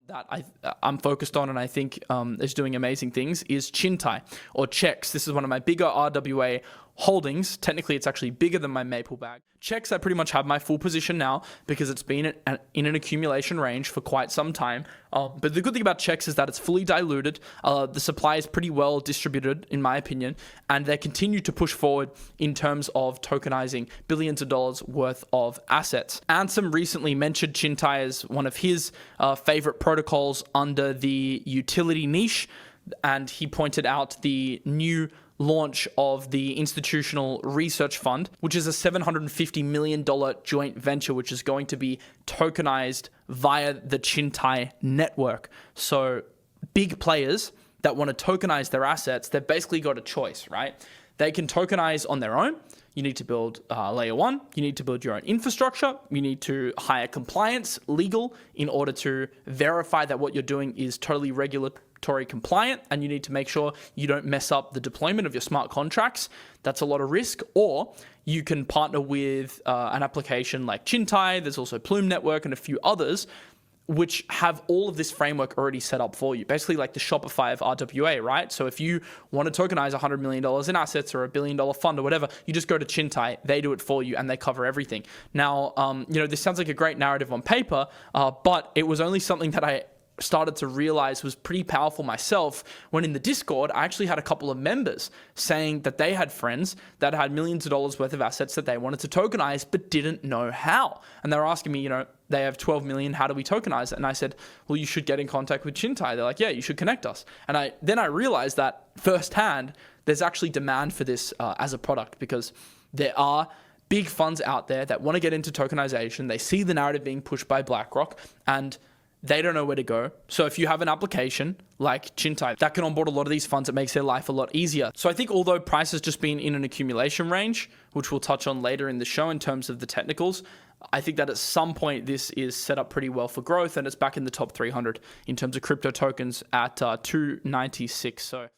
that I'm focused on and I think is doing amazing things is Chintai or CHEX. This is one of my bigger RWA holdings. Technically, it's actually bigger than my Maple bag. CHEX, I pretty much have my full position now because it's been in an accumulation range for quite some time. But the good thing about CHEX is that it's fully diluted. The supply is pretty well distributed, in my opinion, and they continue to push forward in terms of tokenizing billions of dollars worth of assets. Ansem recently mentioned Chintai as one of his favorite protocols under the utility niche, and he pointed out the new launch of the Institutional Research Fund, which is a $750 million joint venture, which is going to be tokenized via the Chintai network. So big players that want to tokenize their assets, they've basically got a choice, right? They can tokenize on their own. You need to build layer one. You need to build your own infrastructure. You need to hire compliance legal in order to verify that what you're doing is totally regulatory compliant, and you need to make sure you don't mess up the deployment of your smart contracts. That's a lot of risk. Or you can partner with an application like Chintai. There's also Plume Network and a few others which have all of this framework already set up for you, basically like the Shopify of RWA, right? So if you want to tokenize $100 million in assets or $1 billion fund or whatever, you just go to Chintai, they do it for you, and they cover everything. Now, this sounds like a great narrative on paper, but it was only something that I started to realize was pretty powerful myself when in the Discord, I actually had a couple of members saying that they had friends that had millions of dollars worth of assets that they wanted to tokenize, but didn't know how. And they were asking me, they have 12 million, how do we tokenize it? And I said, well, you should get in contact with Chintai. They're like, yeah, you should connect us. And then I realized that firsthand, there's actually demand for this as a product, because there are big funds out there that want to get into tokenization. They see the narrative being pushed by BlackRock, and they don't know where to go. So if you have an application like Chintai that can onboard a lot of these funds, it makes their life a lot easier. So I think although price has just been in an accumulation range, which we'll touch on later in the show in terms of the technicals, I think that at some point this is set up pretty well for growth, and it's back in the top 300 in terms of crypto tokens at 296. So